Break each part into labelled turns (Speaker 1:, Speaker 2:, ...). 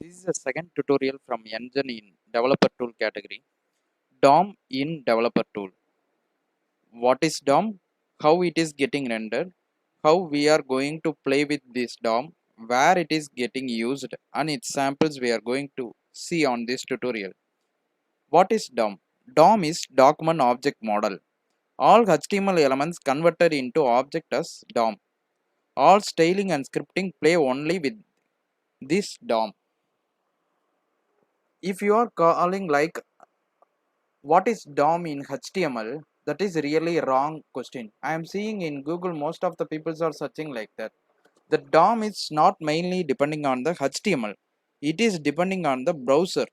Speaker 1: This is the second tutorial from NJan in developer tool category. DOM in developer tool. What is DOM? How it is getting rendered? How we are going to play with this DOM? Where it is getting used? And its samples we are going to see on this tutorial. What is DOM? DOM is document object model. All HTML elements converted into object as DOM. All styling and scripting play only with this DOM. If you are calling like what is DOM in HTML? That is really wrong question. I am seeing in Google most of the people are searching like that. The DOM is not mainly depending on the HTML. It is depending on the browser.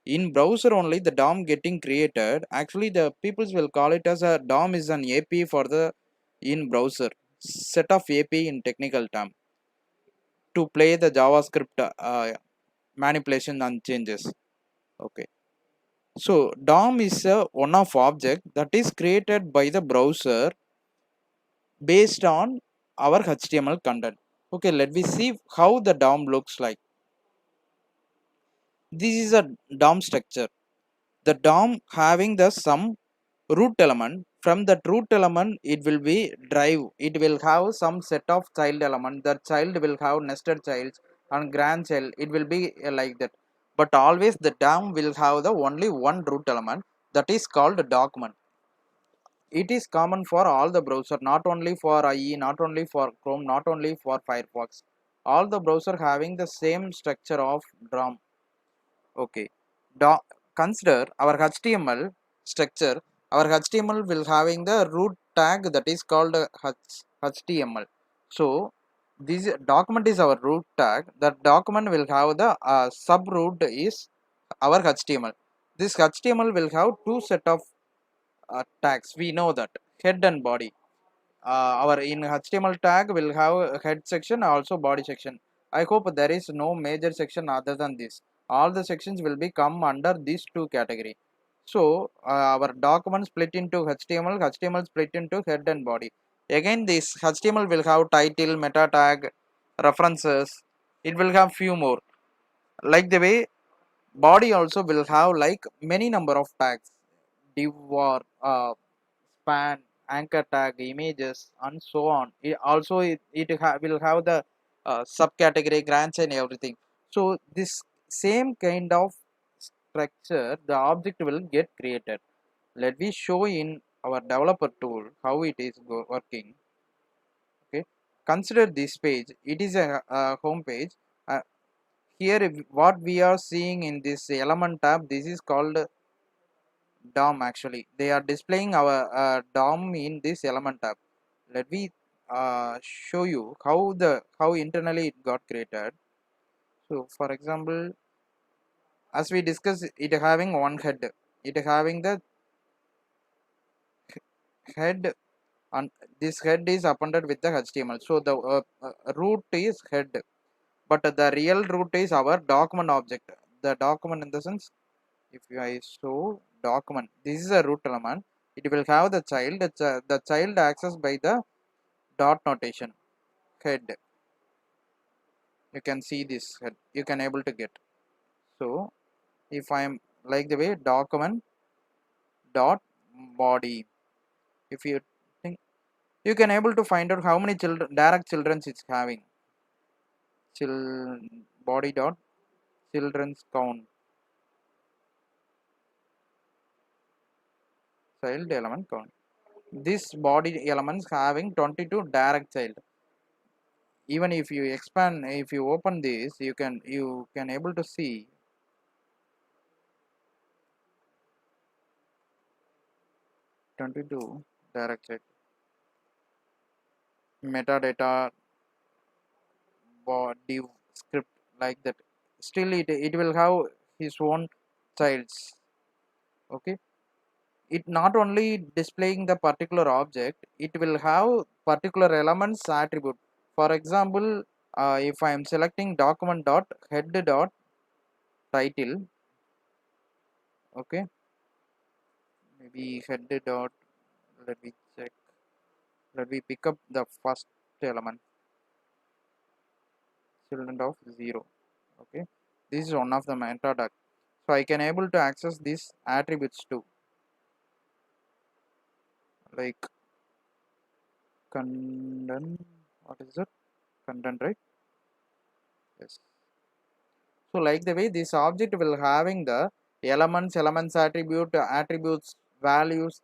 Speaker 1: In browser only the DOM getting created. Actually the people will call it as a DOM is an API for the in browser. Set of API in technical term to play the JavaScript manipulation and changes. Okay. So DOM is a one of object that is created by the browser based on our HTML content. Okay, let me see how the DOM looks like. This is a DOM structure. The DOM having the some root element. From that root element, it will be drive. It will have some set of child element. The child will have nested childs and grandchild. It will be like that. But always the DOM will have the only one root element that is called document. It is common for all the browser, not only for IE, not only for Chrome, not only for Firefox. All the browser having the same structure of DOM. Okay. Consider our HTML structure. Our HTML will having the root tag that is called HTML. So this document is our root tag. That document will have the subroot is our HTML. This HTML will have two set of tags. We know that head and body. Our in HTML tag will have a head section, also body section. I hope there is no major section other than this. All the sections will be come under these two category. So our document split into HTML split into head and body. Again, this HTML will have title, meta tag, references. It will have few more. Like the way body also will have like many number of tags, div or span, anchor tag, images, and so on. It will have the subcategory, grants, and everything. So this same kind of structure, the object will get created. Let me show in our developer tool how it is working. Okay, consider this page. It is a home page. Uh, Here, what we are seeing in this element tab, this is called DOM. Actually, they are displaying our DOM in this element tab. Let me show you how internally it got created. So for example, as we discussed, it having one head. It having the head, and this head is appended with the HTML. So the root is head, but the real root is our document object. The document in the sense, if I show document, this is a root element. It will have the child. The child accessed by the dot notation head. You can see this head. You can able to get. So if I am like the way document dot body, if you think, you can able to find out how many children direct children it's having. Body dot children's count, child element count. This body elements having 22 direct child. Even if you expand, if you open this, you can able to see 22 direct child. Metadata div script like that. Still it will have his own childs. Okay, it not only displaying the particular object, it will have particular elements attribute. For example, if I am selecting document dot head dot title, okay, maybe head dot, let me check, let me pick up the first element, children of 0. Okay, This is one of the metadata. So I can able to access these attributes too, like content. What is it? Content, right? Yes. So like the way this object will having the elements attribute, attributes, values.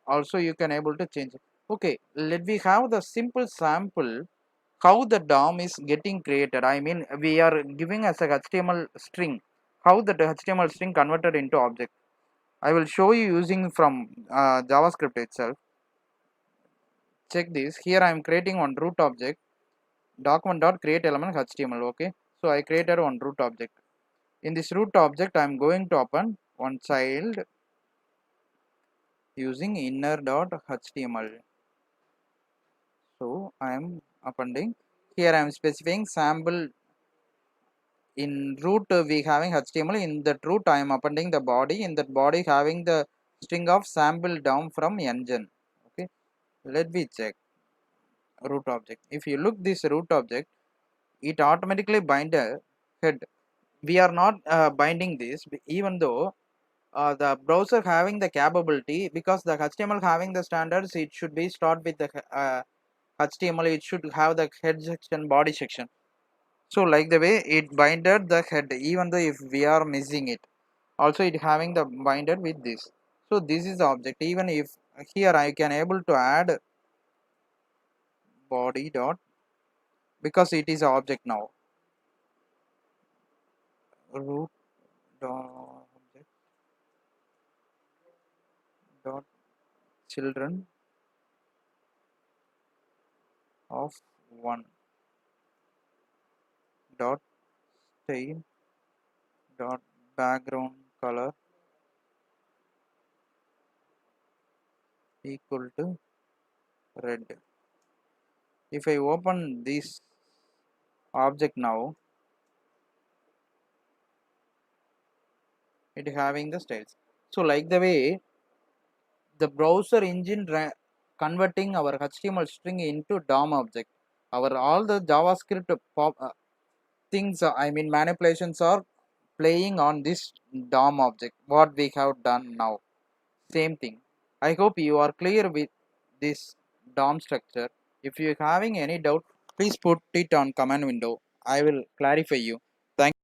Speaker 1: Also you can able to change it. Okay, let we have the simple sample how the DOM is getting created. I mean, we are giving as a HTML string, how the HTML string converted into object. I will show you using from JavaScript itself. Check this. Here I am creating one root object, document.create element HTML. Okay, so I created one root object. In this root object, I am going to open one child using inner.html. So I am appending. Here I am specifying sample. In root we having HTML. In that root I am appending the body. In that body having the string of sample down from NJan. Okay, let me check root object. If you look this root object, it automatically bind a head. We are not binding this, even though the browser having the capability, because the HTML having the standards, it should be start with the HTML. It should have the head section, body section. So like the way it binded the head, even though if we are missing it, also it having the binder with this. So this is the object. Even if here I can able to add body dot, because it is object now. Root dot object dot children of one dot style dot background color equal to red. If I open this object now, it having the styles. So like the way the browser engine converting our HTML string into DOM object. Our all the JavaScript things, I mean manipulations are playing on this DOM object. What we have done now, same thing. I hope you are clear with this DOM structure. If you are having any doubt, please put it on comment window. I will clarify you. Thank